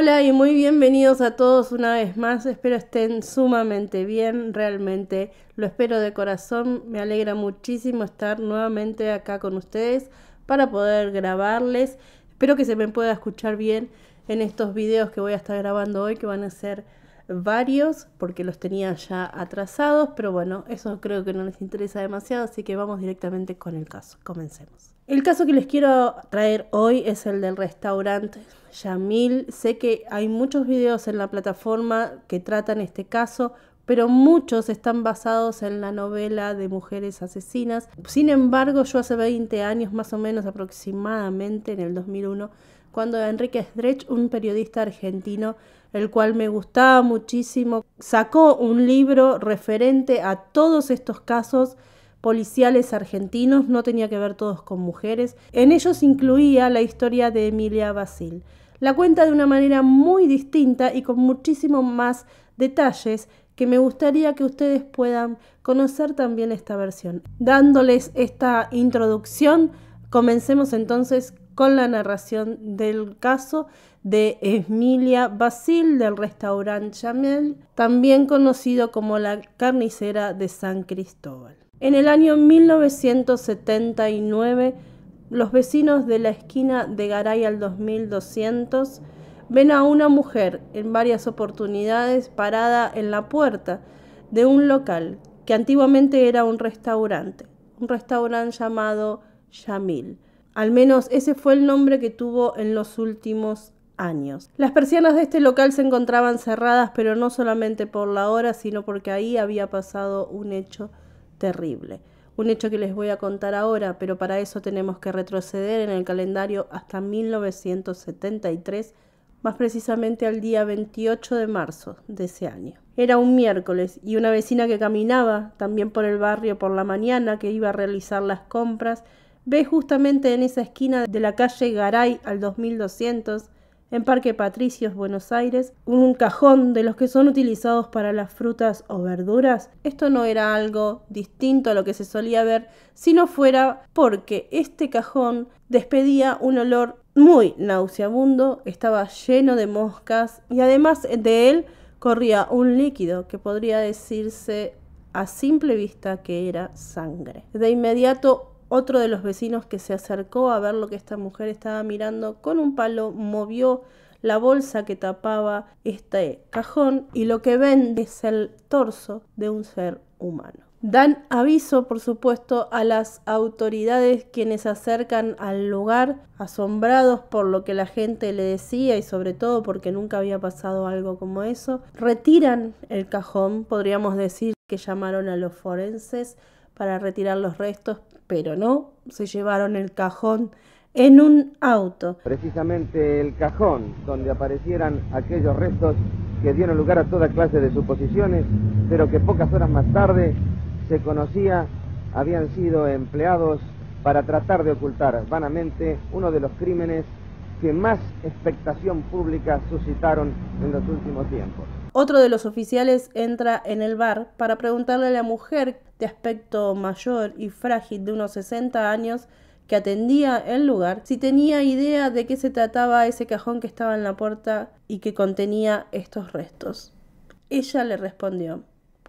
Hola y muy bienvenidos a todos una vez más. Espero estén sumamente bien, realmente lo espero de corazón. Me alegra muchísimo estar nuevamente acá con ustedes para poder grabarles. Espero que se me pueda escuchar bien en estos videos que voy a estar grabando hoy, que van a ser varios porque los tenía ya atrasados, pero bueno, eso creo que no les interesa demasiado, así que vamos directamente con el caso. Comencemos. El caso que les quiero traer hoy es el del restaurante Yamil. Sé que hay muchos videos en la plataforma que tratan este caso, pero muchos están basados en la novela de Mujeres Asesinas. Sin embargo, yo hace 20 años más o menos aproximadamente, en el 2001, cuando Enrique Stretch, un periodista argentino, el cual me gustaba muchísimo, sacó un libro referente a todos estos casos policiales argentinos, no tenía que ver todos con mujeres. En ellos incluía la historia de Emilia Basile. La cuenta de una manera muy distinta y con muchísimo más detalles que me gustaría que ustedes puedan conocer también esta versión. Dándoles esta introducción, comencemos entonces con la narración del caso de Emilia Basile del restaurante Yamil, también conocido como la carnicera de San Cristóbal. En el año 1979, los vecinos de la esquina de Garay al 2200 ven a una mujer en varias oportunidades parada en la puerta de un local que antiguamente era un restaurante llamado Yamil. Al menos ese fue el nombre que tuvo en los últimos años. Las persianas de este local se encontraban cerradas, pero no solamente por la hora, sino porque ahí había pasado un hecho terrible. Un hecho que les voy a contar ahora, pero para eso tenemos que retroceder en el calendario hasta 1973, más precisamente al día 28 de marzo de ese año. Era un miércoles y una vecina que caminaba también por el barrio por la mañana, que iba a realizar las compras, ve justamente en esa esquina de la calle Garay al 2200, en Parque Patricios, Buenos Aires, un cajón de los que son utilizados para las frutas o verduras. Esto no era algo distinto a lo que se solía ver, si no fuera porque este cajón despedía un olor muy nauseabundo, estaba lleno de moscas y además de él corría un líquido que podría decirse a simple vista que era sangre. De inmediato, otro de los vecinos que se acercó a ver lo que esta mujer estaba mirando, con un palo movió la bolsa que tapaba este cajón y lo que ven es el torso de un ser humano. Dan aviso, por supuesto, a las autoridades, quienes se acercan al lugar asombrados por lo que la gente le decía y sobre todo porque nunca había pasado algo como eso. Retiran el cajón, podríamos decir que llamaron a los forenses para retirar los restos, pero no, se llevaron el cajón en un auto. Precisamente el cajón donde aparecieran aquellos restos que dieron lugar a toda clase de suposiciones, pero que pocas horas más tarde se conocía habían sido empleados para tratar de ocultar vanamente uno de los crímenes que más expectación pública suscitaron en los últimos tiempos. Otro de los oficiales entra en el bar para preguntarle a la mujer de aspecto mayor y frágil de unos 60 años que atendía el lugar si tenía idea de qué se trataba ese cajón que estaba en la puerta y que contenía estos restos. Ella le respondió: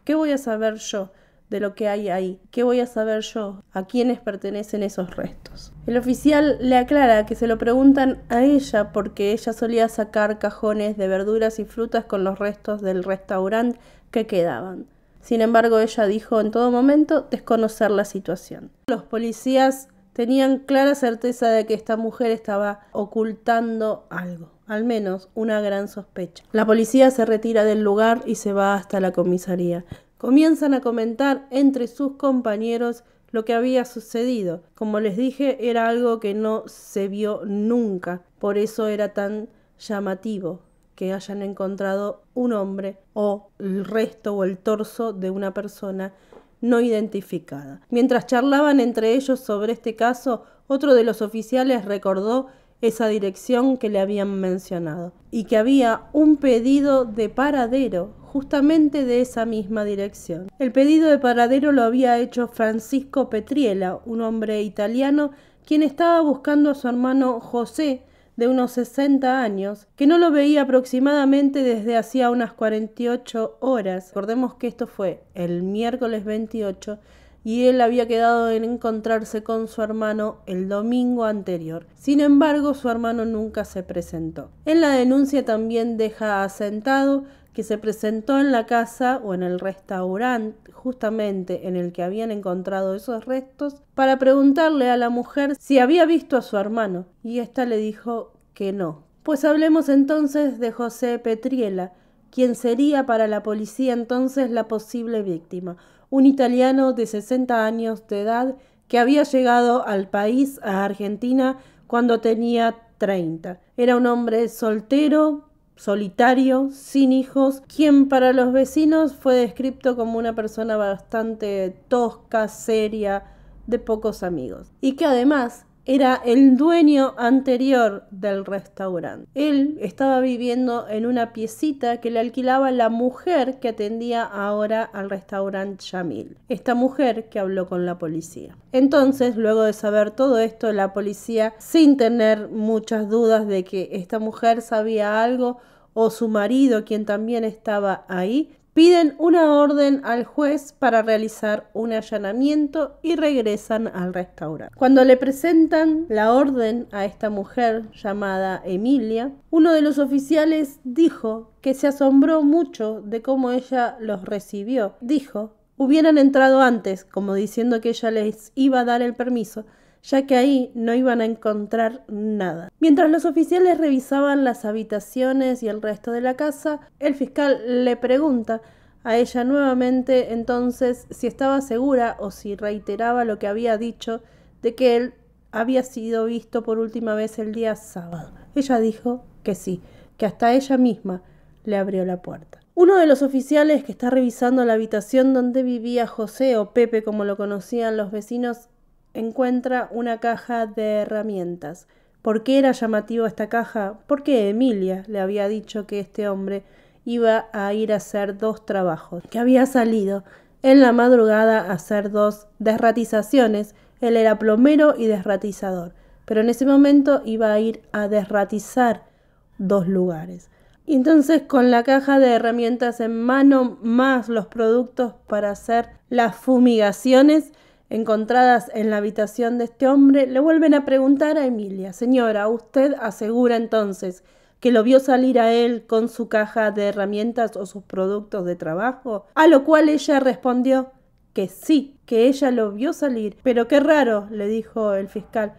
¿qué voy a saber yo de lo que hay ahí? ¿Qué voy a saber yo a quiénes pertenecen esos restos? El oficial le aclara que se lo preguntan a ella porque ella solía sacar cajones de verduras y frutas con los restos del restaurante que quedaban. Sin embargo, ella dijo en todo momento desconocer la situación. Los policías tenían clara certeza de que esta mujer estaba ocultando algo, al menos una gran sospecha. La policía se retira del lugar y se va hasta la comisaría. Comienzan a comentar entre sus compañeros lo que había sucedido. Como les dije, era algo que no se vio nunca, por eso era tan llamativo que hayan encontrado un hombre o el resto o el torso de una persona no identificada. Mientras charlaban entre ellos sobre este caso, otro de los oficiales recordó esa dirección que le habían mencionado y que había un pedido de paradero justamente de esa misma dirección. El pedido de paradero lo había hecho Francisco Petriella, un hombre italiano quien estaba buscando a su hermano José, de unos 60 años, que no lo veía aproximadamente desde hacía unas 48 horas. Recordemos que esto fue el miércoles 28 y él había quedado en encontrarse con su hermano el domingo anterior. Sin embargo, su hermano nunca se presentó. En la denuncia también deja asentado que se presentó en la casa o en el restaurante justamente en el que habían encontrado esos restos para preguntarle a la mujer si había visto a su hermano, y ésta le dijo que no. Pues hablemos entonces de José Petriella, quien sería para la policía entonces la posible víctima, un italiano de 60 años de edad que había llegado al país, a Argentina, cuando tenía 30. Era un hombre soltero, solitario, sin hijos, quien para los vecinos fue descrito como una persona bastante tosca, seria, de pocos amigos, y que además era el dueño anterior del restaurante. Él estaba viviendo en una piecita que le alquilaba la mujer que atendía ahora al restaurante Yamil, esta mujer que habló con la policía. Entonces, luego de saber todo esto, la policía, sin tener muchas dudas de que esta mujer sabía algo, o su marido, quien también estaba ahí, piden una orden al juez para realizar un allanamiento y regresan al restaurante. Cuando le presentan la orden a esta mujer llamada Emilia, uno de los oficiales dijo que se asombró mucho de cómo ella los recibió. Dijo, hubieran entrado antes, como diciendo que ella les iba a dar el permiso, ya que ahí no iban a encontrar nada. Mientras los oficiales revisaban las habitaciones y el resto de la casa, el fiscal le pregunta a ella nuevamente entonces si estaba segura o si reiteraba lo que había dicho de que él había sido visto por última vez el día sábado. Ella dijo que sí, que hasta ella misma le abrió la puerta. Uno de los oficiales que está revisando la habitación donde vivía José, o Pepe como lo conocían los vecinos, encuentra una caja de herramientas. ¿Por qué era llamativo esta caja? Porque Emilia le había dicho que este hombre iba a ir a hacer 2 trabajos, que había salido en la madrugada a hacer 2 desratizaciones. Él era plomero y desratizador, pero en ese momento iba a ir a desratizar 2 lugares. Y entonces, con la caja de herramientas en mano, más los productos para hacer las fumigaciones encontradas en la habitación de este hombre, le vuelven a preguntar a Emilia: señora, ¿usted asegura entonces que lo vio salir a él con su caja de herramientas o sus productos de trabajo? A lo cual ella respondió que sí, que ella lo vio salir. Pero qué raro, le dijo el fiscal,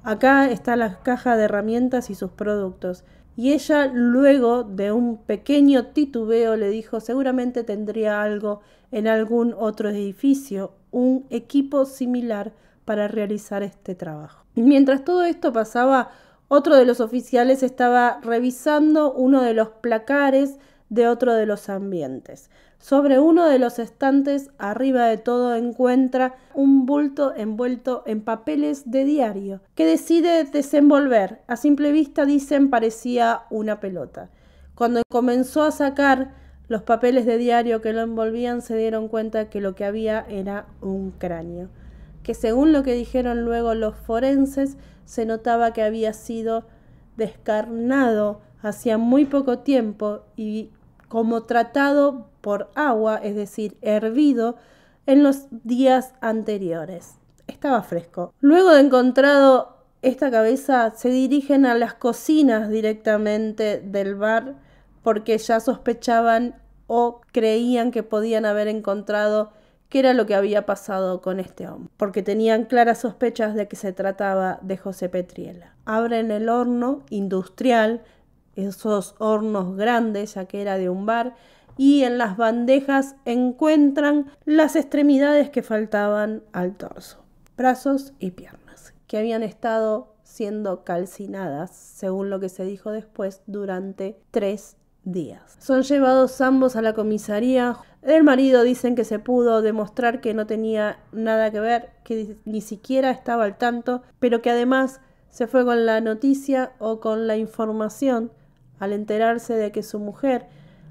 acá está la caja de herramientas y sus productos. Y ella, luego de un pequeño titubeo, le dijo: seguramente tendría algo en algún otro edificio, un equipo similar para realizar este trabajo. Mientras todo esto pasaba, otro de los oficiales estaba revisando uno de los placares de otro de los ambientes. Sobre uno de los estantes, arriba de todo, encuentra un bulto envuelto en papeles de diario, que decide desenvolver. A simple vista, dicen, parecía una pelota. Cuando comenzó a sacar los papeles de diario que lo envolvían, se dieron cuenta que lo que había era un cráneo, que según lo que dijeron luego los forenses, se notaba que había sido descarnado hacía muy poco tiempo y como tratado por agua, es decir, hervido en los días anteriores. Estaba fresco. Luego de encontrado esta cabeza, se dirigen a las cocinas directamente del bar porque ya sospechaban o creían que podían haber encontrado qué era lo que había pasado con este hombre, porque tenían claras sospechas de que se trataba de José Petriella. Abren el horno industrial, esos hornos grandes, ya que era de un bar, y en las bandejas encuentran las extremidades que faltaban al torso, brazos y piernas, que habían estado siendo calcinadas, según lo que se dijo después, durante 3 días. Son llevados ambos a la comisaría. El marido dicen que se pudo demostrar que no tenía nada que ver, que ni siquiera estaba al tanto, pero que además se fue con la noticia o con la información al enterarse de que su mujer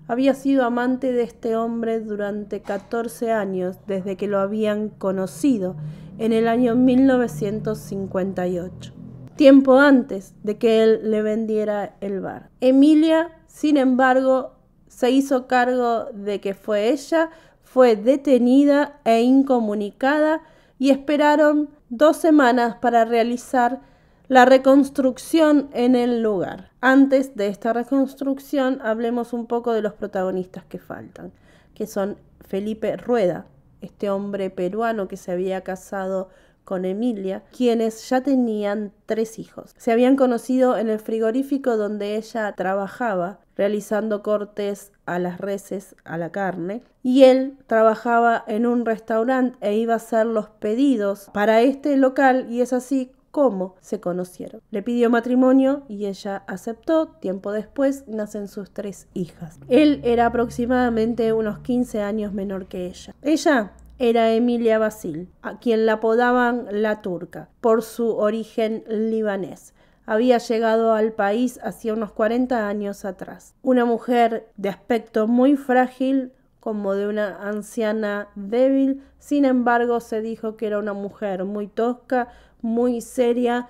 había sido amante de este hombre durante 14 años, desde que lo habían conocido en el año 1958. tiempo antes de que él le vendiera el bar. Emilia, sin embargo, se hizo cargo de que fue ella, fue detenida e incomunicada y esperaron 2 semanas para realizar la reconstrucción en el lugar. Antes de esta reconstrucción, hablemos un poco de los protagonistas que faltan, que son Felipe Rueda, este hombre peruano que se había casado con Emilia, quienes ya tenían 3 hijos. Se habían conocido en el frigorífico donde ella trabajaba, realizando cortes a las reses, a la carne, y él trabajaba en un restaurante e iba a hacer los pedidos para este local, y es así como se conocieron. Le pidió matrimonio y ella aceptó. Tiempo después nacen sus 3 hijas. Él era aproximadamente unos 15 años menor que ella. Ella era Emilia Basil, a quien la apodaban la Turca, por su origen libanés. Había llegado al país hacía unos 40 años atrás. Una mujer de aspecto muy frágil, como de una anciana débil. Sin embargo, se dijo que era una mujer muy tosca, muy seria,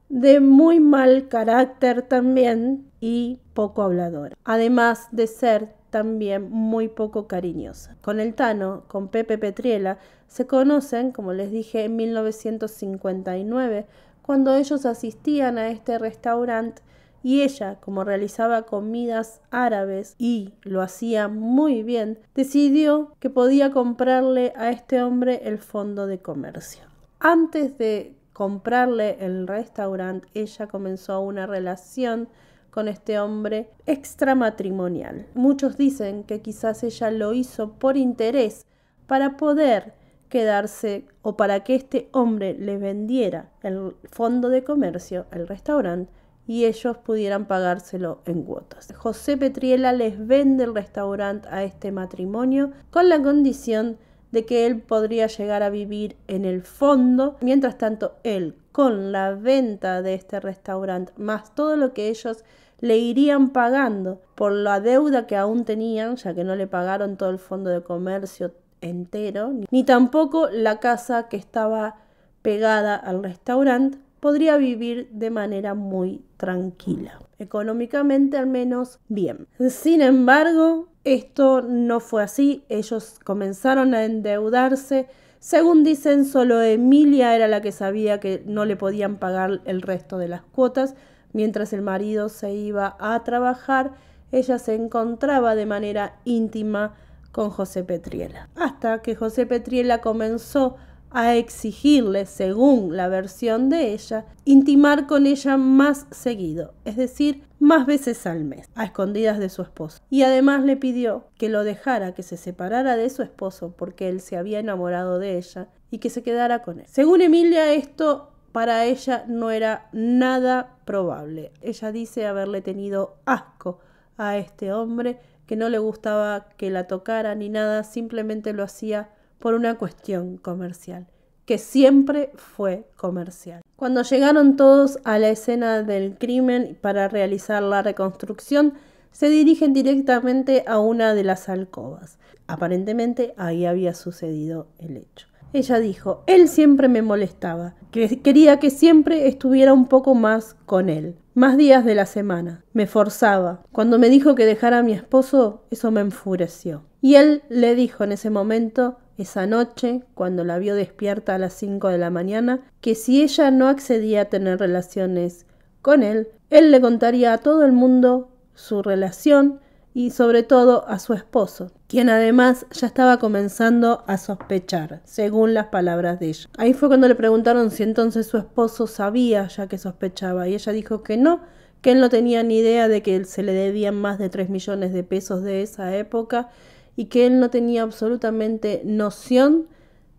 de muy mal carácter también y poco habladora. Además de ser también muy poco cariñosa. Con el Tano, con Pepe Petriela, se conocen, como les dije, en 1959, cuando ellos asistían a este restaurante y ella, como realizaba comidas árabes y lo hacía muy bien, decidió que podía comprarle a este hombre el fondo de comercio. Antes de comprarle el restaurante, ella comenzó una relación con este hombre extramatrimonial. Muchos dicen que quizás ella lo hizo por interés, para poder quedarse o para que este hombre le vendiera el fondo de comercio, el restaurante, y ellos pudieran pagárselo en cuotas. José Petriela les vende el restaurante a este matrimonio con la condición de que él podría llegar a vivir en el fondo. Mientras tanto, él, con la venta de este restaurante, más todo lo que ellos le irían pagando por la deuda que aún tenían, ya que no le pagaron todo el fondo de comercio entero, ni tampoco la casa que estaba pegada al restaurante, podría vivir de manera muy tranquila. Económicamente al menos bien. Sin embargo, esto no fue así. Ellos comenzaron a endeudarse. Según dicen, solo Emilia era la que sabía que no le podían pagar el resto de las cuotas. Mientras el marido se iba a trabajar, ella se encontraba de manera íntima con José Petriela. Hasta que José Petriela comenzó a exigirle, según la versión de ella, intimar con ella más seguido, es decir, más veces al mes, a escondidas de su esposo. Y además le pidió que lo dejara, que se separara de su esposo porque él se había enamorado de ella y que se quedara con él. Según Emilia, esto para ella no era nada probable. Ella dice haberle tenido asco a este hombre, que no le gustaba que la tocara ni nada, simplemente lo hacía por una cuestión comercial, que siempre fue comercial. Cuando llegaron todos a la escena del crimen para realizar la reconstrucción, se dirigen directamente a una de las alcobas. Aparentemente ahí había sucedido el hecho. Ella dijo: él siempre me molestaba, que quería que siempre estuviera un poco más con él, más días de la semana. Me forzaba. Cuando me dijo que dejara a mi esposo, eso me enfureció. Y él le dijo en ese momento, esa noche, cuando la vio despierta a las 5 de la mañana, que si ella no accedía a tener relaciones con él le contaría a todo el mundo su relación y sobre todo a su esposo, quien además ya estaba comenzando a sospechar, según las palabras de ella. Ahí fue cuando le preguntaron si entonces su esposo sabía ya que sospechaba, y ella dijo que no, que él no tenía ni idea de que se le debían más de 3 millones de pesos de esa época, y que él no tenía absolutamente noción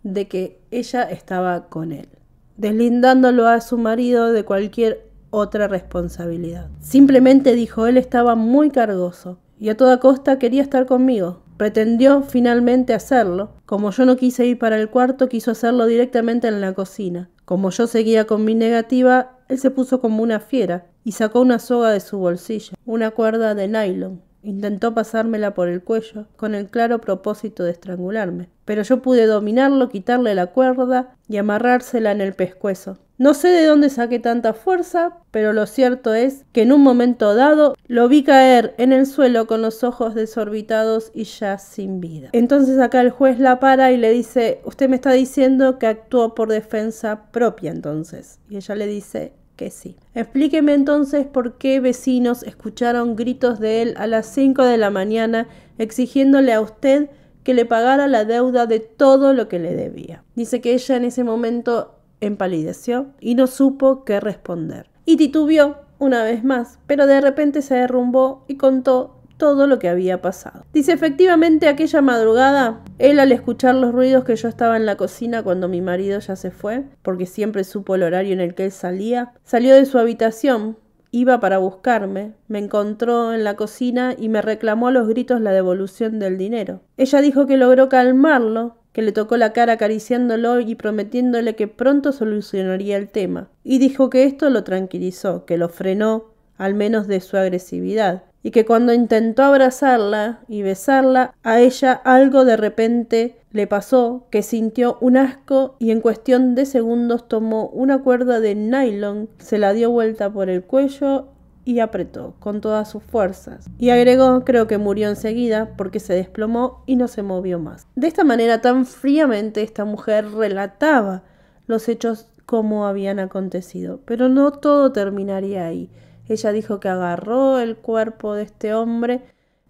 de que ella estaba con él, deslindándolo a su marido de cualquier otra responsabilidad. Simplemente dijo, él estaba muy cargoso y a toda costa quería estar conmigo. Pretendió finalmente hacerlo. Como yo no quise ir para el cuarto, quiso hacerlo directamente en la cocina. Como yo seguía con mi negativa, él se puso como una fiera y sacó una soga de su bolsillo, una cuerda de nylon. Intentó pasármela por el cuello con el claro propósito de estrangularme, pero yo pude dominarlo, quitarle la cuerda y amarrársela en el pescuezo. No sé de dónde saqué tanta fuerza, pero lo cierto es que en un momento dado lo vi caer en el suelo con los ojos desorbitados y ya sin vida. Entonces acá el juez la para y le dice, usted me está diciendo que actuó por defensa propia entonces. Y ella le dice que sí. Explíqueme entonces por qué vecinos escucharon gritos de él a las 5 de la mañana exigiéndole a usted que le pagara la deuda de todo lo que le debía. Dice que ella en ese momento empalideció y no supo qué responder. Y titubeó una vez más, pero de repente se derrumbó y contó todo lo que había pasado. Dice, efectivamente, aquella madrugada, él al escuchar los ruidos que yo estaba en la cocina cuando mi marido ya se fue, porque siempre supo el horario en el que él salía, salió de su habitación, iba para buscarme, me encontró en la cocina y me reclamó a los gritos la devolución del dinero. Ella dijo que logró calmarlo, que le tocó la cara acariciándolo y prometiéndole que pronto solucionaría el tema. Y dijo que esto lo tranquilizó, que lo frenó, al menos de su agresividad, y que cuando intentó abrazarla y besarla, a ella algo de repente le pasó, que sintió un asco y en cuestión de segundos tomó una cuerda de nylon, se la dio vuelta por el cuello y apretó con todas sus fuerzas. Y agregó, creo que murió enseguida porque se desplomó y no se movió más. De esta manera tan fríamente esta mujer relataba los hechos como habían acontecido. Pero no todo terminaría ahí. Ella dijo que agarró el cuerpo de este hombre,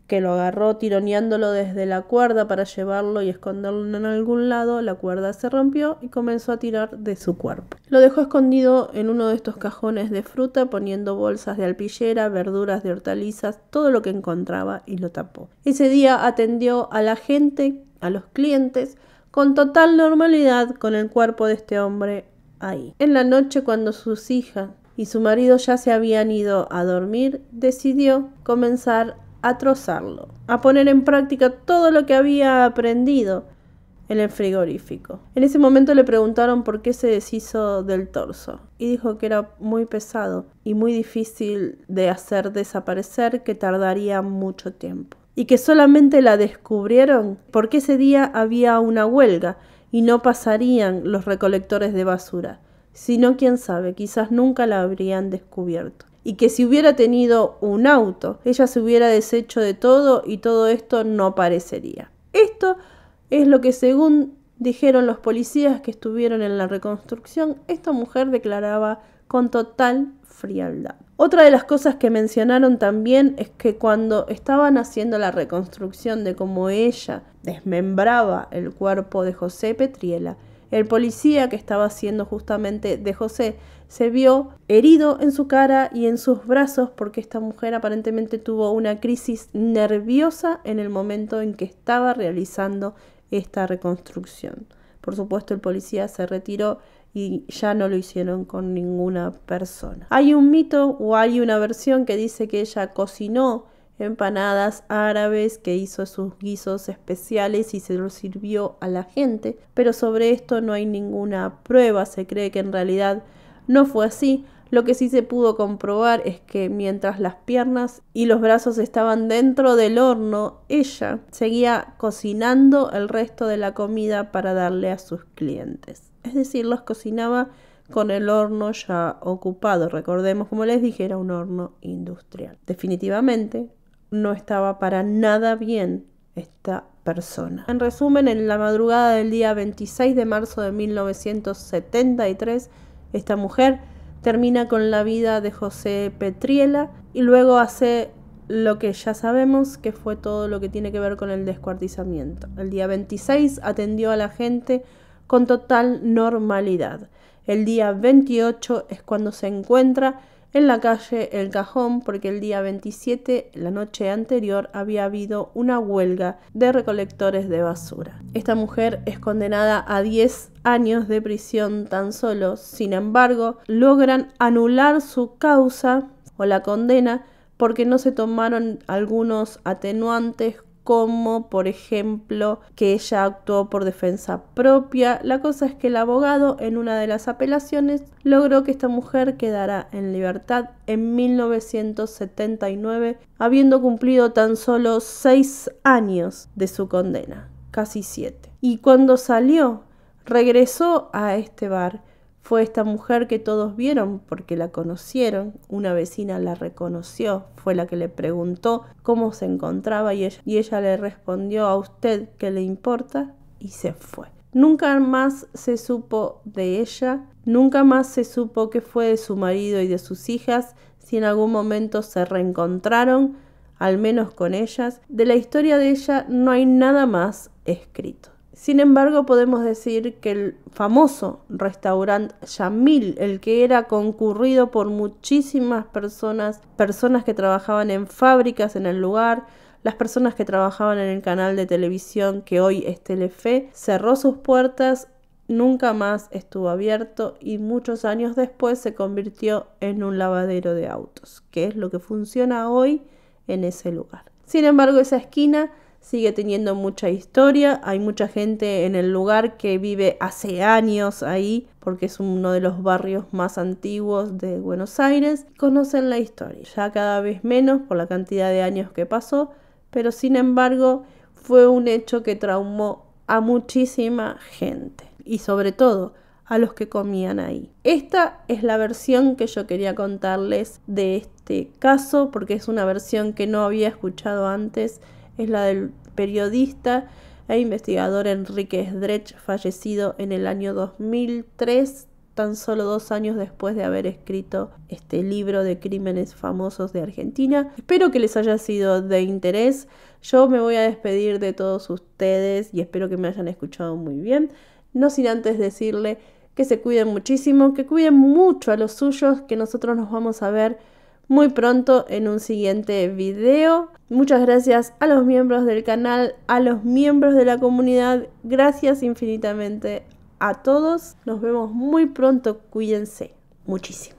que lo agarró tironeándolo desde la cuerda para llevarlo y esconderlo en algún lado. La cuerda se rompió y comenzó a tirar de su cuerpo. Lo dejó escondido en uno de estos cajones de fruta, poniendo bolsas de alpillera, verduras de hortalizas, todo lo que encontraba, y lo tapó. Ese día atendió a la gente, a los clientes, con total normalidad, con el cuerpo de este hombre ahí. En la noche, cuando sus hijas y su marido ya se habían ido a dormir, decidió comenzar a trozarlo, a poner en práctica todo lo que había aprendido en el frigorífico. En ese momento le preguntaron por qué se deshizo del torso y dijo que era muy pesado y muy difícil de hacer desaparecer, que tardaría mucho tiempo y que solamente la descubrieron porque ese día había una huelga y no pasarían los recolectores de basura, sino quién sabe, quizás nunca la habrían descubierto. Y que si hubiera tenido un auto, ella se hubiera deshecho de todo y todo esto no aparecería. Esto es lo que, según dijeron los policías que estuvieron en la reconstrucción, esta mujer declaraba con total frialdad. Otra de las cosas que mencionaron también es que cuando estaban haciendo la reconstrucción de cómo ella desmembraba el cuerpo de José Petriela, el policía que estaba haciendo justamente de José se vio herido en su cara y en sus brazos porque esta mujer aparentemente tuvo una crisis nerviosa en el momento en que estaba realizando esta reconstrucción. Por supuesto, el policía se retiró y ya no lo hicieron con ninguna persona. Hay un mito o hay una versión que dice que ella cocinó empanadas árabes, que hizo sus guisos especiales y se los sirvió a la gente, pero sobre esto no hay ninguna prueba. Se cree que en realidad no fue así. Lo que sí se pudo comprobar es que mientras las piernas y los brazos estaban dentro del horno, ella seguía cocinando el resto de la comida para darle a sus clientes. Es decir, los cocinaba con el horno ya ocupado. Recordemos, como les dije, era un horno industrial. Definitivamente no estaba para nada bien esta persona. En resumen, en la madrugada del día 26 de marzo de 1973, esta mujer termina con la vida de José Petriela y luego hace lo que ya sabemos que fue todo lo que tiene que ver con el descuartizamiento. El día 26 atendió a la gente con total normalidad. El día 28 es cuando se encuentra en la calle El Cajón, porque el día 27, la noche anterior, había habido una huelga de recolectores de basura. Esta mujer es condenada a 10 años de prisión tan solo. Sin embargo, logran anular su causa o la condena porque no se tomaron algunos atenuantes, como por ejemplo que ella actuó por defensa propia. La cosa es que el abogado, en una de las apelaciones, logró que esta mujer quedara en libertad en 1979, habiendo cumplido tan solo 6 años de su condena, casi 7. Y cuando salió, regresó a este bar Fue esta mujer que todos vieron porque la conocieron. Una vecina la reconoció, fue la que le preguntó cómo se encontraba y ella le respondió: ¿a usted qué le importa? Y se fue. Nunca más se supo de ella, nunca más se supo qué fue de su marido y de sus hijas, si en algún momento se reencontraron, al menos con ellas. De la historia de ella no hay nada más escrito. Sin embargo, podemos decir que el famoso restaurante Yamil, el que era concurrido por muchísimas personas que trabajaban en fábricas en el lugar, las personas que trabajaban en el canal de televisión que hoy es Telefe, cerró sus puertas, nunca más estuvo abierto y muchos años después se convirtió en un lavadero de autos, que es lo que funciona hoy en ese lugar. Sin embargo, esa esquina sigue teniendo mucha historia, hay mucha gente en el lugar que vive hace años ahí, porque es uno de los barrios más antiguos de Buenos Aires. Conocen la historia, ya cada vez menos por la cantidad de años que pasó, pero sin embargo fue un hecho que traumó a muchísima gente, y sobre todo a los que comían ahí. Esta es la versión que yo quería contarles de este caso, porque es una versión que no había escuchado antes. Es la del periodista e investigador Enrique Sdrech, fallecido en el año 2003, tan solo 2 años después de haber escrito este libro de crímenes famosos de Argentina. Espero que les haya sido de interés. Yo me voy a despedir de todos ustedes y espero que me hayan escuchado muy bien. No sin antes decirle que se cuiden muchísimo, que cuiden mucho a los suyos, que nosotros nos vamos a ver muy pronto en un siguiente video. Muchas gracias a los miembros del canal, a los miembros de la comunidad. Gracias infinitamente a todos. Nos vemos muy pronto. Cuídense muchísimo.